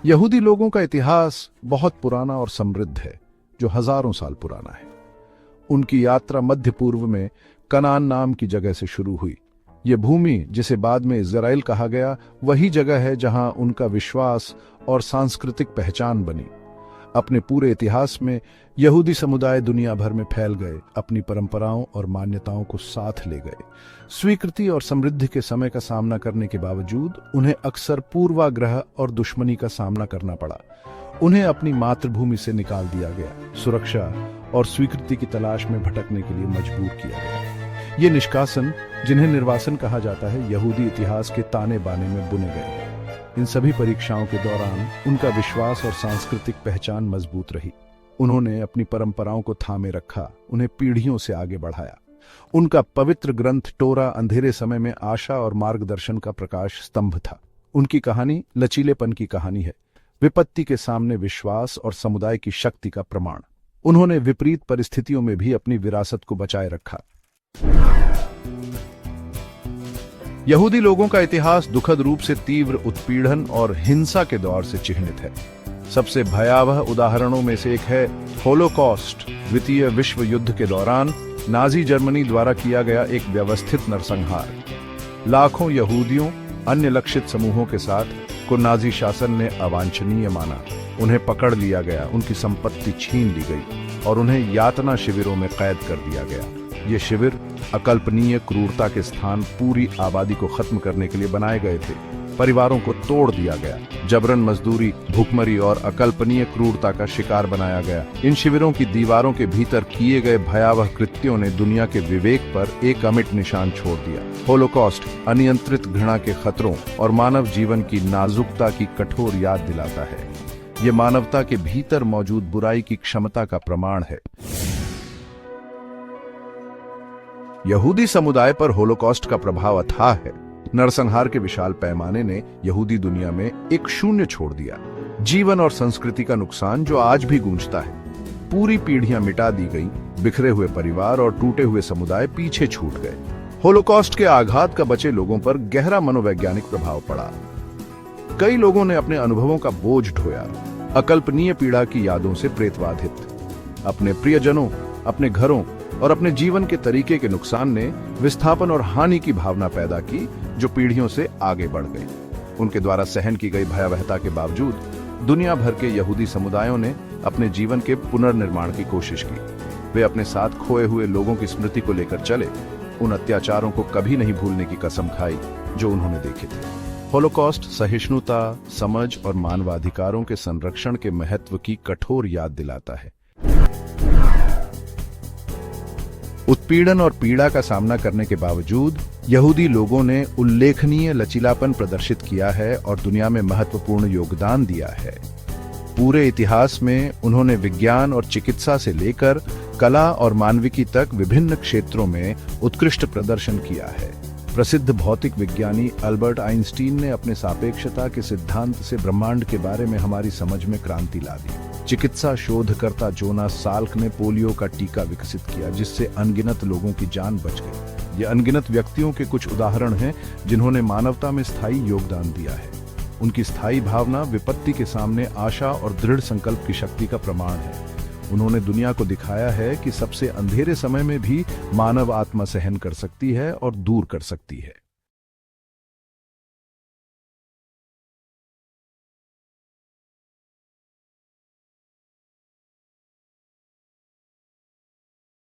यहूदी लोगों का इतिहास बहुत पुराना और समृद्ध है, जो हजारों साल पुराना है। उनकी यात्रा मध्य पूर्व में कनान नाम की जगह से शुरू हुई। ये भूमि, जिसे बाद में इज़राइल कहा गया, वही जगह है जहां उनका विश्वास और सांस्कृतिक पहचान बनी। अपने पूरे इतिहास में यहूदी समुदाय दुनिया भर में फैल गए, अपनी परंपराओं और मान्यताओं को साथ ले गए। स्वीकृति और समृद्धि के समय का सामना करने के बावजूद उन्हें अक्सर पूर्वाग्रह और दुश्मनी का सामना करना पड़ा। उन्हें अपनी मातृभूमि से निकाल दिया गया, सुरक्षा और स्वीकृति की तलाश में भटकने के लिए मजबूर किया गया। ये निष्कासन, जिन्हें निर्वासन कहा जाता है, यहूदी इतिहास के ताने बाने में बुने गए। इन सभी परीक्षाओं के दौरान उनका विश्वास और सांस्कृतिक पहचान मजबूत रही। उन्होंने अपनी परंपराओं को थामे रखा, उन्हें पीढ़ियों से आगे बढ़ाया। उनका पवित्र ग्रंथ टोरा अंधेरे समय में आशा और मार्गदर्शन का प्रकाश स्तंभ था। उनकी कहानी लचीलेपन की कहानी है, विपत्ति के सामने विश्वास और समुदाय की शक्ति का प्रमाण। उन्होंने विपरीत परिस्थितियों में भी अपनी विरासत को बचाए रखा। यहूदी लोगों का इतिहास दुखद रूप से तीव्र उत्पीड़न और हिंसा के दौर से चिह्नित है। सबसे भयावह उदाहरणों में से एक है होलोकॉस्ट। द्वितीय विश्व युद्ध के दौरान नाजी जर्मनी द्वारा किया गया एक व्यवस्थित नरसंहार। लाखों यहूदियों, अन्य लक्षित समूहों के साथ, को नाजी शासन ने अवांछनीय माना। उन्हें पकड़ लिया गया, उनकी संपत्ति छीन ली गई और उन्हें यातना शिविरों में कैद कर दिया गया। ये शिविर अकल्पनीय क्रूरता के स्थान पूरी आबादी को खत्म करने के लिए बनाए गए थे। परिवारों को तोड़ दिया गया, जबरन मजदूरी, भूखमरी और अकल्पनीय क्रूरता का शिकार बनाया गया। इन शिविरों की दीवारों के भीतर किए गए भयावह कृत्यों ने दुनिया के विवेक पर एक अमिट निशान छोड़ दिया। होलोकॉस्ट अनियंत्रित घृणा के खतरों और मानव जीवन की नाजुकता की कठोर याद दिलाता है। ये मानवता के भीतर मौजूद बुराई की क्षमता का प्रमाण है। यहूदी समुदाय पर होलोकॉस्ट का प्रभाव अथाह है। नरसंहार के विशाल पैमाने ने यहूदी दुनिया में एक शून्य छोड़ दिया। जीवन और संस्कृति का नुकसान जो आज भी गूंजता है। पूरी पीढ़ियां मिटा दी गईं, बिखरे हुए परिवार और टूटे हुए समुदाय पीछे छूट गए। होलोकॉस्ट के आघात का बचे लोगों पर गहरा मनोवैज्ञानिक प्रभाव पड़ा। कई लोगों ने अपने अनुभवों का बोझ ढोया, अकल्पनीय पीड़ा की यादों से प्रेतबाधित। अपने प्रियजनों, अपने घरों और अपने जीवन के तरीके के नुकसान ने विस्थापन और हानि की भावना पैदा की, जो पीढ़ियों से आगे बढ़ गई। उनके द्वारा सहन की गई भयावहता के बावजूद दुनिया भर के यहूदी समुदायों ने अपने जीवन के पुनर्निर्माण की कोशिश की। वे अपने साथ खोए हुए लोगों की स्मृति को लेकर चले, उन अत्याचारों को कभी नहीं भूलने की कसम खाई जो उन्होंने देखे थे। होलोकॉस्ट सहिष्णुता, समझ और मानवाधिकारों के संरक्षण के महत्व की कठोर याद दिलाता है। उत्पीड़न और पीड़ा का सामना करने के बावजूद यहूदी लोगों ने उल्लेखनीय लचीलापन प्रदर्शित किया है और दुनिया में महत्वपूर्ण योगदान दिया है। पूरे इतिहास में उन्होंने विज्ञान और चिकित्सा से लेकर कला और मानविकी तक विभिन्न क्षेत्रों में उत्कृष्ट प्रदर्शन किया है। प्रसिद्ध भौतिक विज्ञानी अल्बर्ट आइंस्टीन ने अपने सापेक्षता के सिद्धांत से ब्रह्मांड के बारे में हमारी समझ में क्रांति ला दी। चिकित्सा शोधकर्ता जोनास साल्क ने पोलियो का टीका विकसित किया, जिससे अनगिनत लोगों की जान बच गई। ये अनगिनत व्यक्तियों के कुछ उदाहरण हैं जिन्होंने मानवता में स्थायी योगदान दिया है। उनकी स्थायी भावना विपत्ति के सामने आशा और दृढ़ संकल्प की शक्ति का प्रमाण है। उन्होंने दुनिया को दिखाया है कि सबसे अंधेरे समय में भी मानव आत्मा सहन कर सकती है और दूर कर सकती है।